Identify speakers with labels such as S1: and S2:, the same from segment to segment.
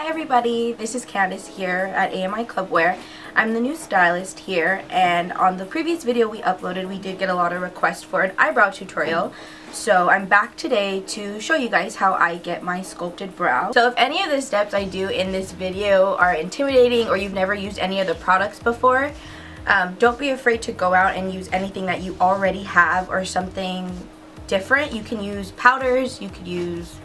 S1: Hi everybody, this is Candice here at AMI Clubwear. I'm the new stylist here, and on the previous video we uploaded we did get a lot of requests for an eyebrow tutorial. So I'm back today to show you guys how I get my sculpted brow. So if any of the steps I do in this video are intimidating or you've never used any of the products before, don't be afraid to go out and use anything that you already have or something different. You can use powders, you could use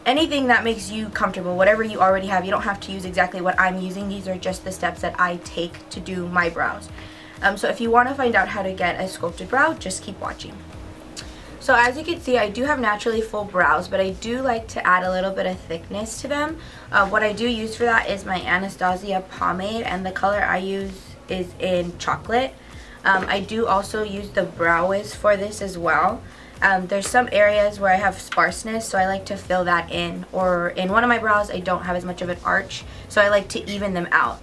S1: anything that makes you comfortable, whatever you already have. You don't have to use exactly what I'm using. These are just the steps that I take to do my brows. So if you want to find out how to get a sculpted brow, just keep watching. So as you can see, I do have naturally full brows, but I do like to add a little bit of thickness to them. What I do use for that is my Anastasia pomade, and the color I use is in chocolate. I do also use the Brow Wiz for this as well. There's some areas where I have sparseness, so I like to fill that in, or in one of my brows I don't have as much of an arch, so I like to even them out.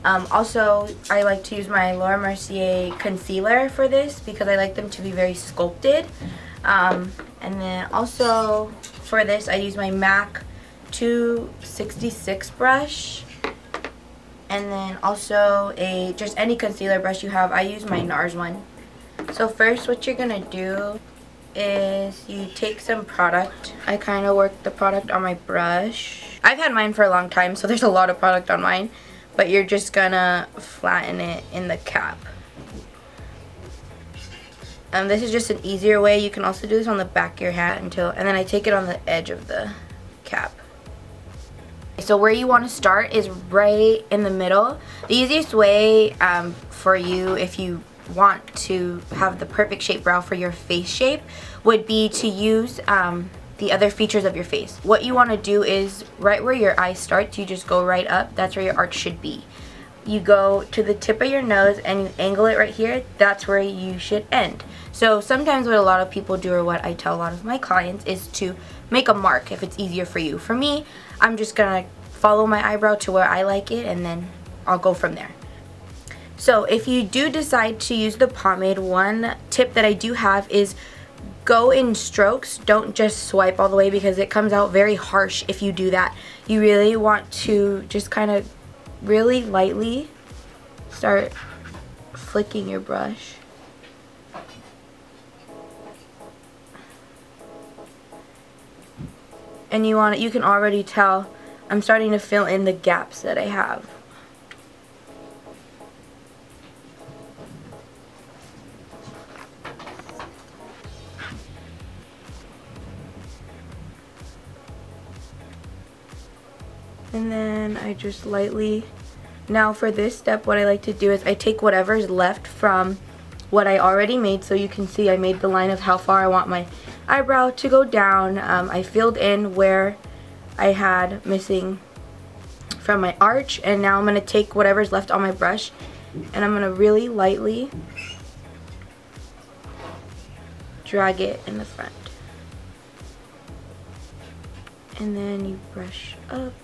S1: Also, I like to use my Laura Mercier concealer for this because I like them to be very sculpted. And then also for this I use my MAC 266 brush, and then also just any concealer brush you have. I use my NARS one. So first what you're gonna do is you take some product. I kind of work the product on my brush. I've had mine for a long time, so there's a lot of product on mine, but you're just gonna flatten it in the cap. This is just an easier way. You can also do this on the back of your hat and then I take it on the edge of the cap. So where you want to start is right in the middle. The easiest way for you, if you want to have the perfect shape brow for your face shape, would be to use the other features of your face. What you want to do is right where your eye starts, you just go right up. That's where your arch should be. You go to the tip of your nose and you angle it right here. That's where you should end. So sometimes what a lot of people do, or what I tell a lot of my clients, is to make a mark if it's easier for you. For me, I'm just gonna follow my eyebrow to where I like it, and then I'll go from there. So if you do decide to use the pomade, one tip that I do have is go in strokes. Don't just swipe all the way because it comes out very harsh if you do that. You really want to just kind of really lightly start flicking your brush. And you can already tell I'm starting to fill in the gaps that I have. And then I just lightly, now for this step what I like to do is I take whatever's left from what I already made. So you can see I made the line of how far I want my eyebrow to go down. I filled in where I had missing from my arch, and now I'm going to take whatever's left on my brush and I'm going to really lightly drag it in the front. And then you brush up.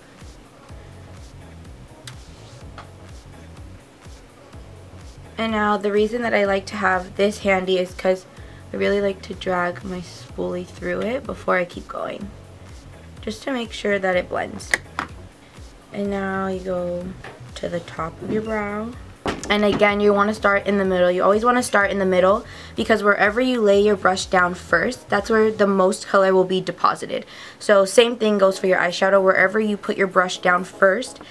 S1: And now the reason that I like to have this handy is because I really like to drag my spoolie through it before I keep going, just to make sure that it blends. And now you go to the top of your brow. And again, you want to start in the middle. You always want to start in the middle because wherever you lay your brush down first, that's where the most color will be deposited. So same thing goes for your eyeshadow. Wherever you put your brush down first,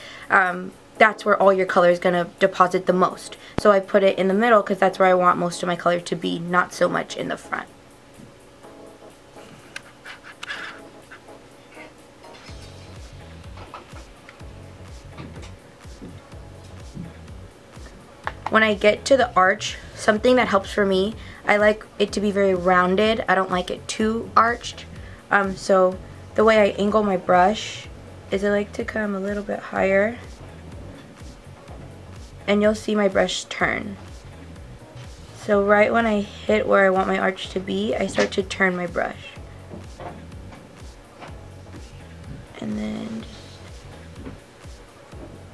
S1: that's where all your color is going to deposit the most. So I put it in the middle because that's where I want most of my color to be, not so much in the front. When I get to the arch, something that helps for me, I like it to be very rounded. I don't like it too arched. So the way I angle my brush is I like to come a little bit higher, and you'll see my brush turn. So right when I hit where I want my arch to be, I start to turn my brush. And then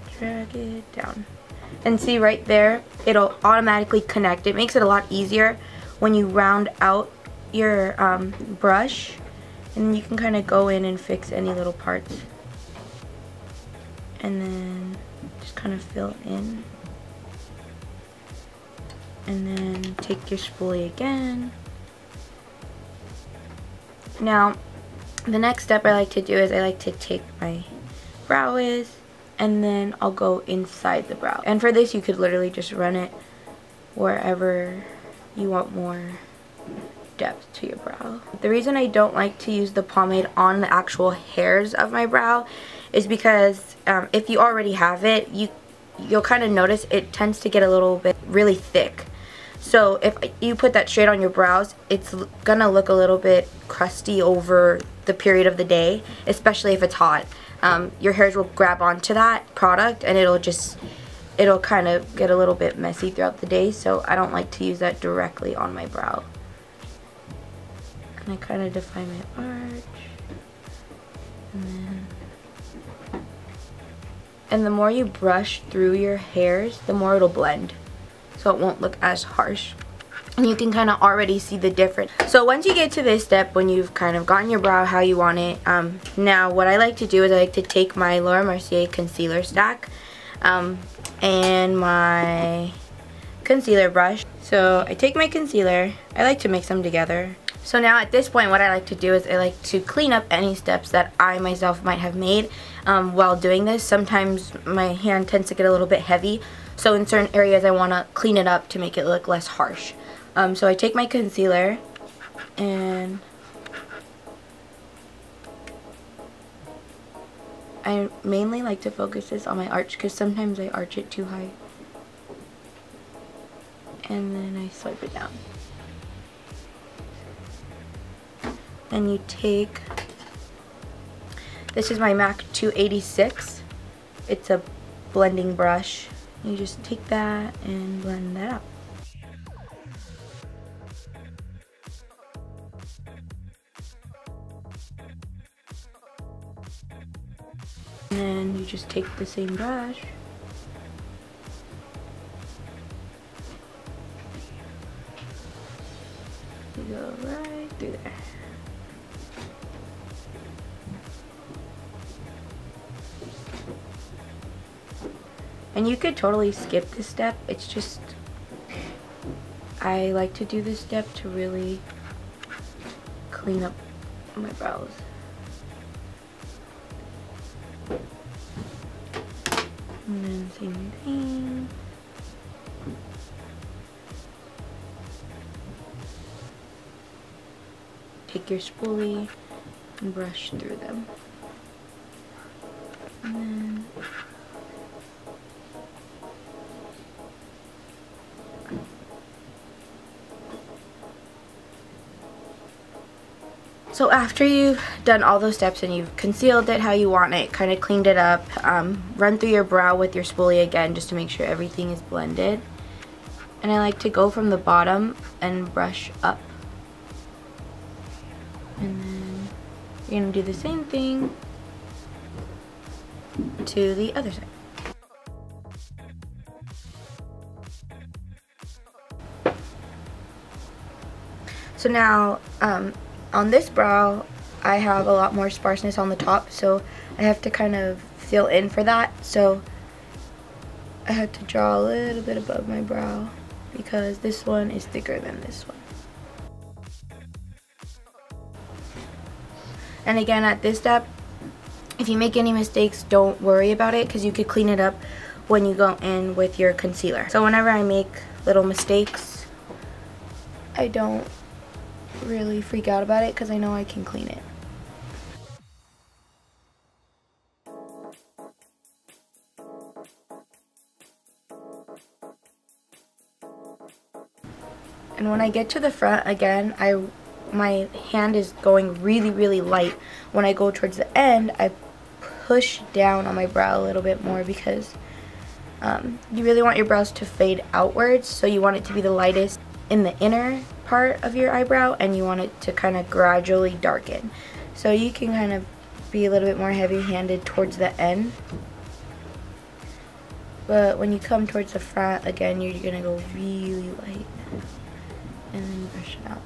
S1: just drag it down. And see right there, it'll automatically connect. It makes it a lot easier when you round out your brush, and you can kind of go in and fix any little parts. and then just kind of fill in. And then take your spoolie again. Now, the next step I like to do is I like to take my brow wiz and then I'll go inside the brow. And for this you could literally just run it wherever you want more depth to your brow. The reason I don't like to use the pomade on the actual hairs of my brow is because if you already have it, you'll kind of notice it tends to get a little bit really thick. So if you put that straight on your brows, it's gonna look a little bit crusty over the period of the day, especially if it's hot. Your hairs will grab onto that product and it'll kind of get a little bit messy throughout the day, so I don't like to use that directly on my brow. And I kind of define my arch. And the more you brush through your hairs, the more it'll blend. So it won't look as harsh. And you can kind of already see the difference. So once you get to this step, when you've kind of gotten your brow how you want it, now what I like to do is I like to take my Laura Mercier concealer stack and my concealer brush. So I take my concealer, I like to mix them together. So now at this point what I like to do is I like to clean up any steps that I myself might have made while doing this. Sometimes my hand tends to get a little bit heavy, so in certain areas I want to clean it up to make it look less harsh. So I take my concealer and I mainly like to focus this on my arch because sometimes I arch it too high. And then I swipe it down. And you take, this is my MAC 286. It's a blending brush. You just take that and blend that out. And then you just take the same brush you go right through there. And you could totally skip this step. It's just, I like to do this step to really clean up my brows. And then same thing. Take your spoolie and brush through them. And then so after you've done all those steps and you've concealed it how you want it, kind of cleaned it up, run through your brow with your spoolie again just to make sure everything is blended. And I like to go from the bottom and brush up. And then you're going to do the same thing to the other side. So now, on this brow, I have a lot more sparseness on the top, so I have to kind of fill in for that. So I had to draw a little bit above my brow because this one is thicker than this one. And again, at this step, if you make any mistakes, don't worry about it because you could clean it up when you go in with your concealer. So whenever I make little mistakes, I don't really freak out about it because I know I can clean it. And when I get to the front again, my hand is going really light. When I go towards the end, I push down on my brow a little bit more because you really want your brows to fade outwards, so you want it to be the lightest in the inner part of your eyebrow and you want it to kind of gradually darken. So you can kind of be a little bit more heavy-handed towards the end. But when you come towards the front, again, you're going to go really light and then brush it out.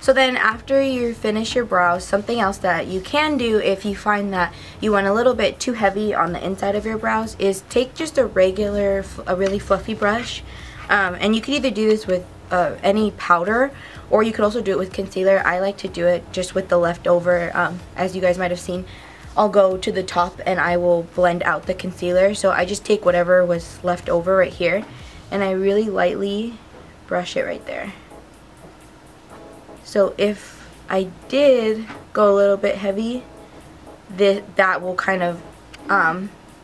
S1: So then after you finish your brows, something else that you can do if you find that you want a little bit too heavy on the inside of your brows is take just a really fluffy brush. And you can either do this with any powder, or you could also do it with concealer. I like to do it just with the leftover. As you guys might have seen, I'll go to the top and I will blend out the concealer. So I just take whatever was left over right here and I really lightly brush it right there. So if I did go a little bit heavy, that will kind of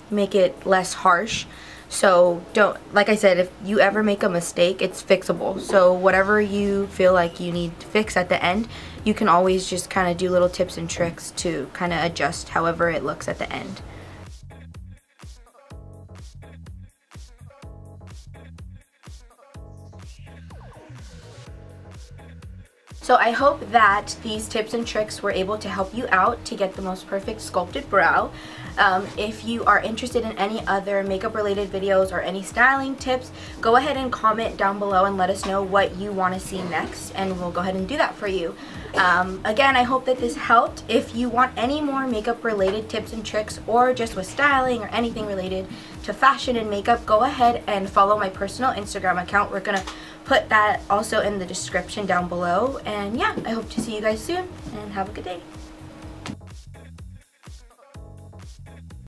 S1: make it less harsh. So don't, like I said, if you ever make a mistake, it's fixable. So whatever you feel like you need to fix at the end, you can always just kind of do little tips and tricks to kind of adjust however it looks at the end. So I hope that these tips and tricks were able to help you out to get the most perfect sculpted brow. If you are interested in any other makeup related videos or any styling tips, go ahead and comment down below and let us know what you want to see next, and we'll go ahead and do that for you. Again, I hope that this helped. If you want any more makeup related tips and tricks, or just with styling or anything related to fashion and makeup, go ahead and follow my personal Instagram account. We're gonna put that also in the description down below. And yeah, I hope to see you guys soon, and have a good day.